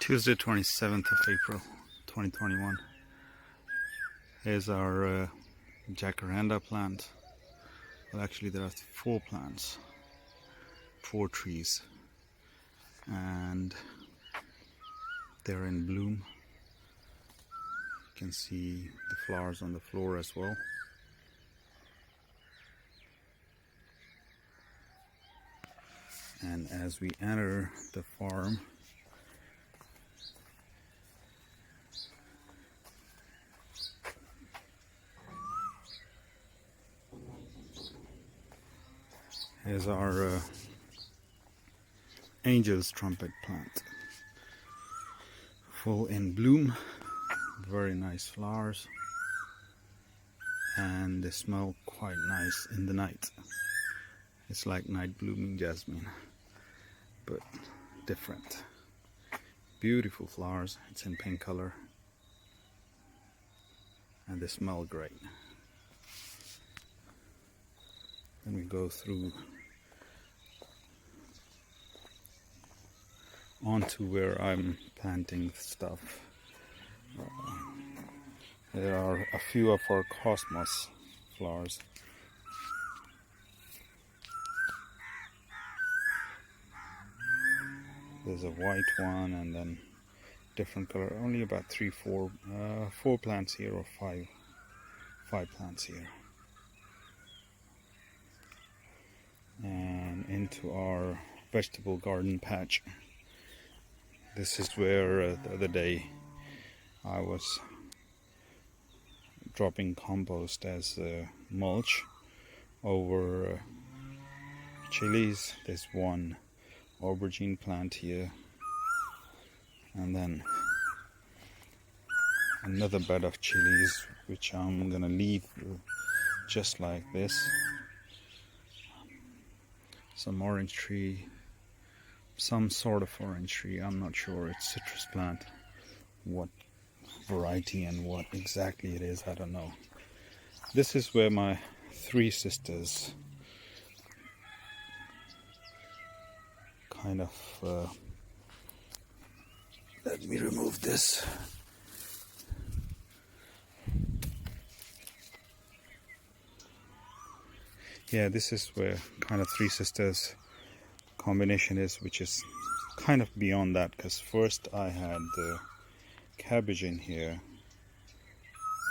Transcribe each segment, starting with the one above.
Tuesday 27th of April 2021. Here's our jacaranda plant. Well, actually there are 4 plants, 4 trees, and they're in bloom. You can see the flowers on the floor as well. And as we enter the farm, here's our angel's trumpet plant, full in bloom, very nice flowers, and they smell quite nice in the night. It's like night blooming jasmine, but different. Beautiful flowers. It's in pink color and they smell great. Then we go through onto where I'm planting stuff. There are a few of our cosmos flowers. There's a white one and then different color. Only about 4 plants here, or 5 plants here. And into our vegetable garden patch. This is where the other day I was dropping compost as mulch over chilies. There's one aubergine plant here, and then another bed of chilies which I'm gonna leave just like this. Some orange tree, some sort of orange tree, I'm not sure. It's citrus plant. What variety and what exactly it is, I don't know. This is where my 3 sisters kind of let me remove this. Yeah, this is where kind of 3 sisters combination is, which is kind of beyond that, because first I had the cabbage in here,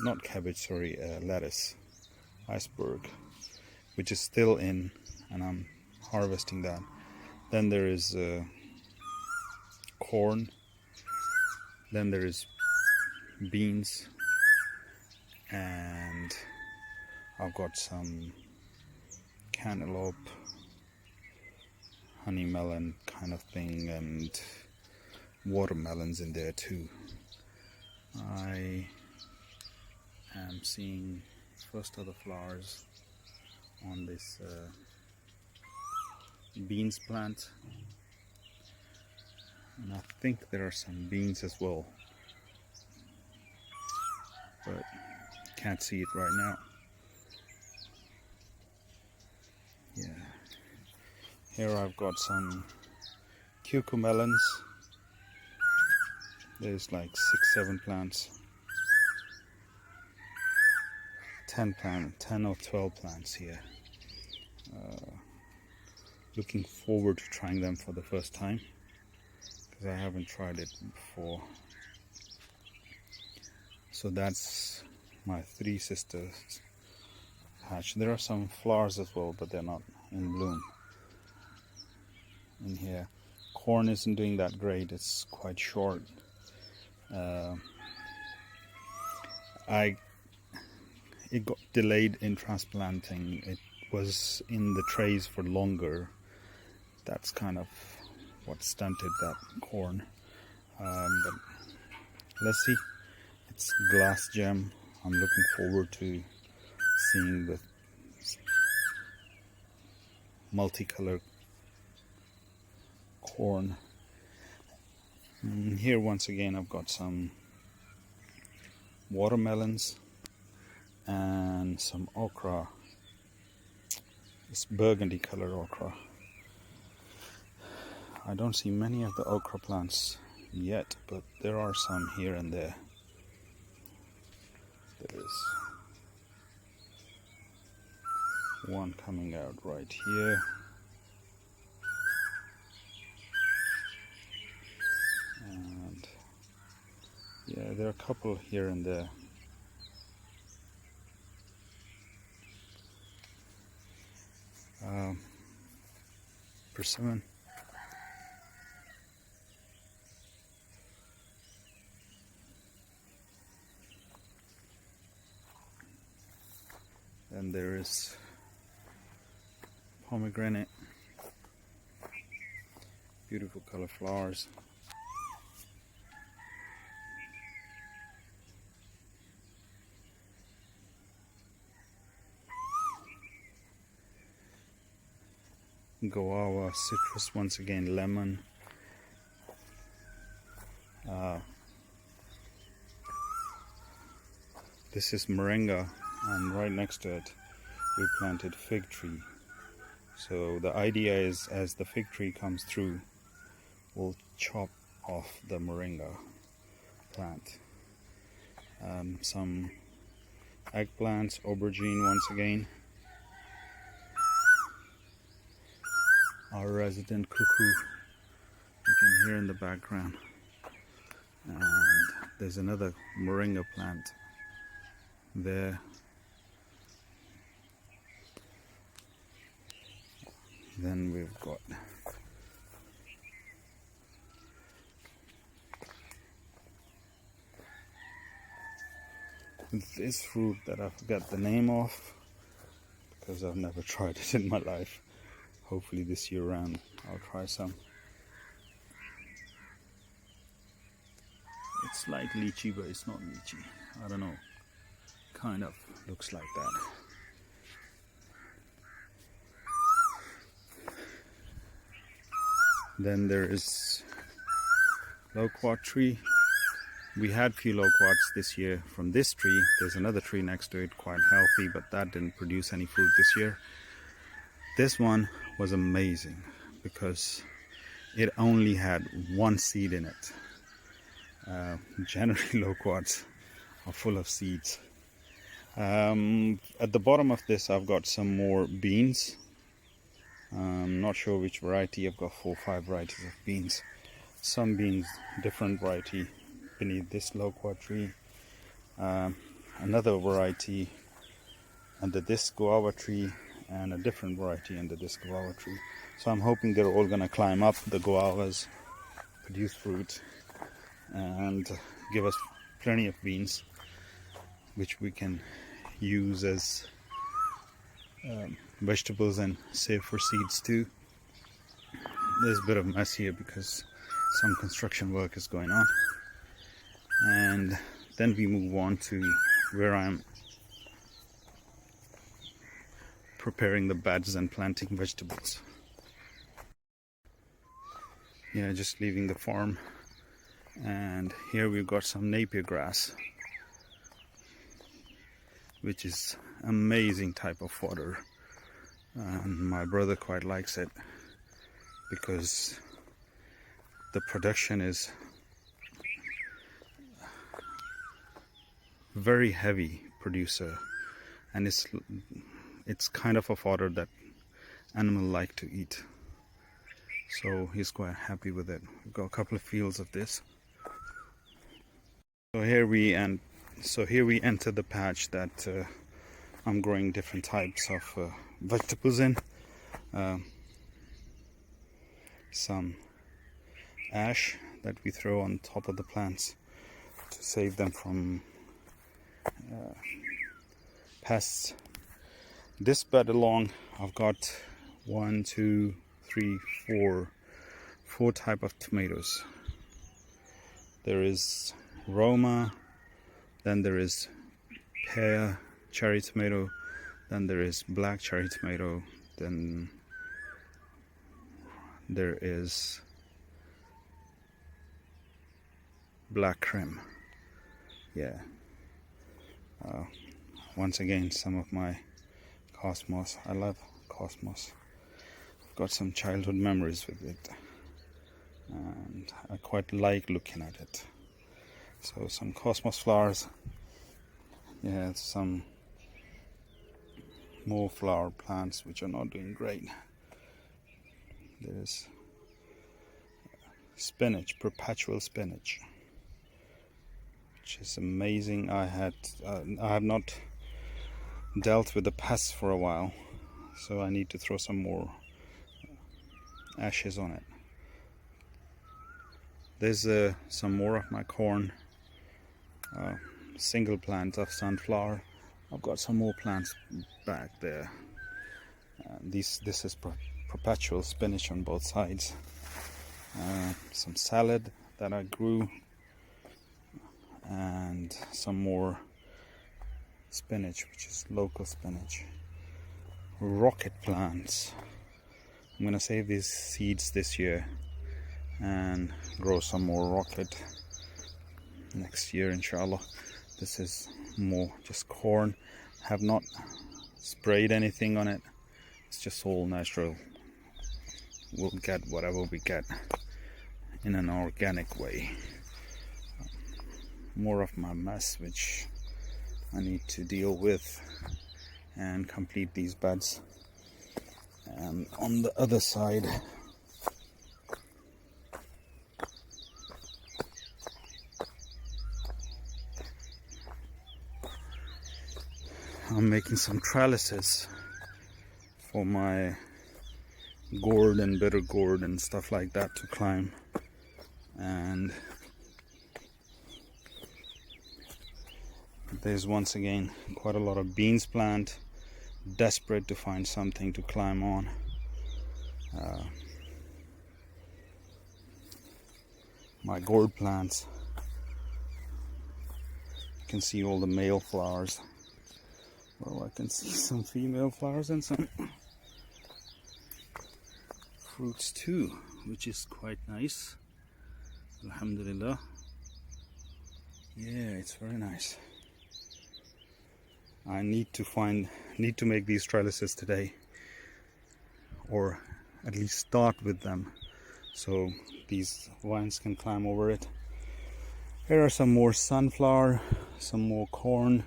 not cabbage, sorry, lettuce, iceberg, which is still in, and I'm harvesting that. Then there is corn, then there is beans, and I've got some cantaloupe, honey melon kind of thing, and watermelons in there too. I am seeing first of the flowers on this beans plant, and I think there are some beans as well, but can't see it right now. Yeah, here I've got some cuckoo melons. There's like 6-7 plants, 10 or 12 plants here. Looking forward to trying them for the first time, because I haven't tried it before. So that's my 3 sisters patch. There are some flowers as well, but they're not in bloom in here. Corn isn't doing that great, it's quite short. It got delayed in transplanting. It was in the trays for longer. That's kind of what stunted that corn. But let's see. It's glass gem. I'm looking forward to seeing the multicolored corn. Here once again I've got some watermelons and some okra. It's burgundy color okra. I don't see many of the okra plants yet, but there are some here and there. There is one coming out right here. And yeah, there are a couple here and there. Persimmon. And there is pomegranate. Beautiful color flowers. Guava, citrus once again, lemon. This is moringa, and right next to it we planted fig tree. So the idea is, as the fig tree comes through, we'll chop off the moringa plant. Some eggplants, aubergine once again. Our resident cuckoo, you can hear in the background. And there's another moringa plant there. Then we've got this fruit that I forgot the name of because I've never tried it in my life. Hopefully this year round I'll try some. It's like lychee, but it's not lychee. I don't know. Kind of looks like that. Then there is loquat tree. We had few loquats this year from this tree. There's another tree next to it, quite healthy, but that didn't produce any fruit this year. This one was amazing because it only had one seed in it. Generally loquats are full of seeds. At the bottom of this I've got some more beans. I'm not sure which variety. I've got 4 or 5 varieties of beans. Some beans, different variety beneath this loquat tree. Another variety under this guava tree, and a different variety under this guava tree. So I'm hoping they're all gonna climb up the guavas, produce fruit, and give us plenty of beans, which we can use as vegetables and save for seeds too. There's a bit of mess here because some construction work is going on. And then we move on to where I'm preparing the beds and planting vegetables. Yeah, just leaving the farm, and here we've got some Napier grass, which is amazing type of fodder, and my brother quite likes it because the production is very heavy producer, and it's kind of a fodder that animals like to eat, so he's quite happy with it. We've got a couple of fields of this. So here we enter the patch that I'm growing different types of vegetables in. Some ash that we throw on top of the plants to save them from pests. This bed along, I've got 1, 2, 3, 4 type of tomatoes. There is Roma, then there is pear cherry tomato, then there is black cherry tomato, then there is black cream. Yeah. Once again, some of my cosmos. I love cosmos. Got some childhood memories with it. and I quite like looking at it. So some cosmos flowers, yeah, some more flower plants which are not doing great. There's spinach, perpetual spinach, which is amazing. I have not dealt with the pests for a while, so I need to throw some more ashes on it. There's some more of my corn, single plant of sunflower. I've got some more plants back there. This is perpetual spinach on both sides. Some salad that I grew, and some more spinach, which is local spinach. Rocket plants. I'm gonna save these seeds this year and grow some more rocket next year, inshallah. This is more just corn. Have not sprayed anything on it. It's just all natural. We'll get whatever we get in an organic way. More of my mess which I need to deal with and complete these beds. And on the other side, I'm making some trellises for my gourd and bitter gourd and stuff like that to climb. And there's once again quite a lot of beans plant, desperate to find something to climb on. My gourd plants, you can see all the male flowers. Well, I can see some female flowers and some fruits too, which is quite nice. Alhamdulillah. Yeah, it's very nice. I need to make these trellises today, or at least start with them, so these vines can climb over it. Here are some more sunflower, some more corn.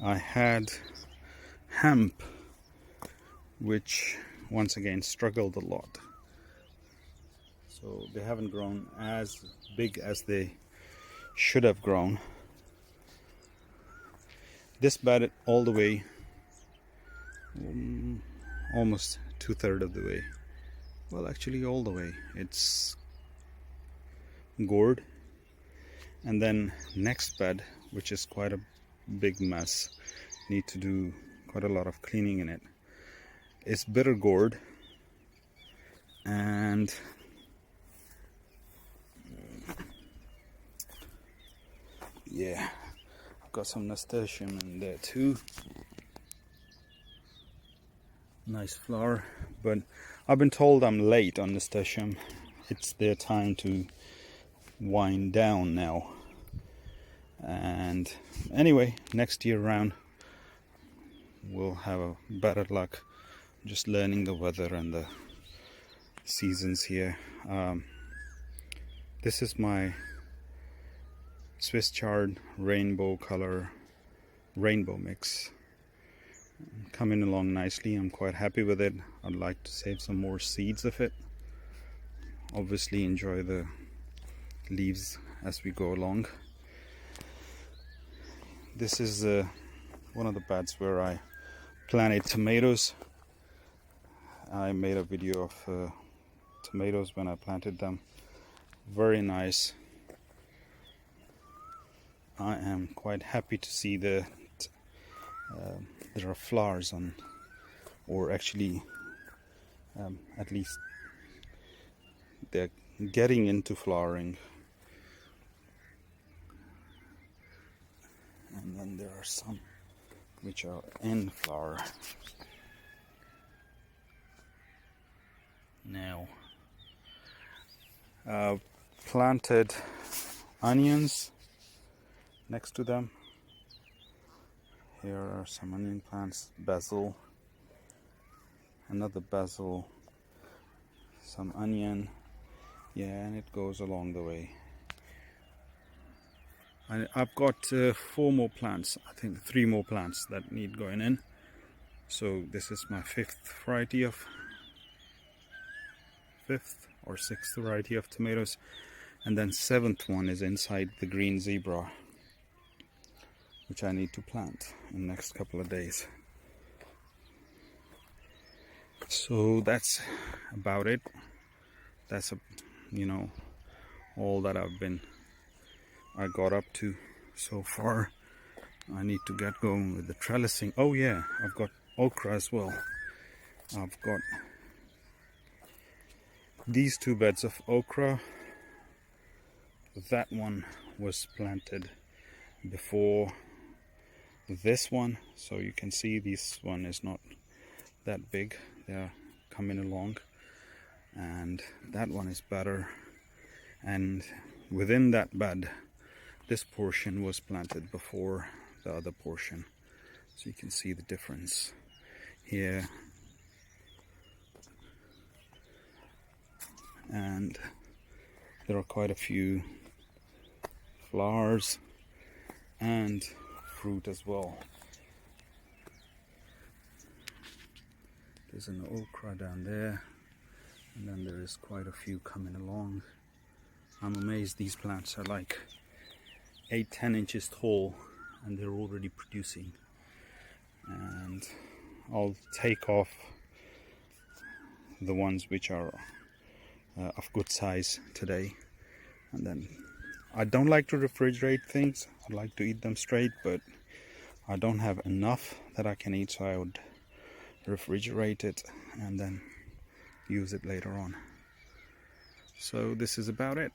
I had hemp, which once again struggled a lot, so they haven't grown as big as they should have grown. This bed all the way, almost 2/3 of the way, well actually all the way, it's gourd. And then next bed, which is quite a big mess, need to do quite a lot of cleaning in it, is bitter gourd. And yeah, I've got some nasturtium in there too. Nice flower, but I've been told I'm late on nasturtium. It's their time to wind down now. And anyway, next year round we'll have a better luck, just learning the weather and the seasons here. This is my Swiss chard rainbow color rainbow mix, coming along nicely. I'm quite happy with it. I'd like to save some more seeds of it. Obviously enjoy the leaves as we go along. This is one of the beds where I planted tomatoes. I made a video of tomatoes when I planted them. Very nice. I am quite happy to see that there are flowers on, or actually at least they're getting into flowering. And then there are some which are in flower now. Planted onions next to them. Here are some onion plants, basil, another basil, some onion, Yeah, and it goes along the way. I've got 4 more plants, I think 3 more plants that need going in. So this is my 5th or 6th variety of tomatoes, and then 7th one is inside the green zebra, which I need to plant in the next couple of days. So that's about it. That's all that I got up to so far. I need to get going with the trellising. Oh yeah, I've got okra as well. I've got these 2 beds of okra. That one was planted before this one, so you can see this one is not that big. They're coming along, and that one is better. And within that bed, this portion was planted before the other portion, so you can see the difference here. And there are quite a few flowers and fruit as well. There's an okra down there, and then there is quite a few coming along. I'm amazed these plants are like 8-10 inches tall, and they're already producing. And I'll take off the ones which are of good size today, and then I don't like to refrigerate things. I like to eat them straight, but I don't have enough that I can eat, so I would refrigerate it and then use it later on. So this is about it.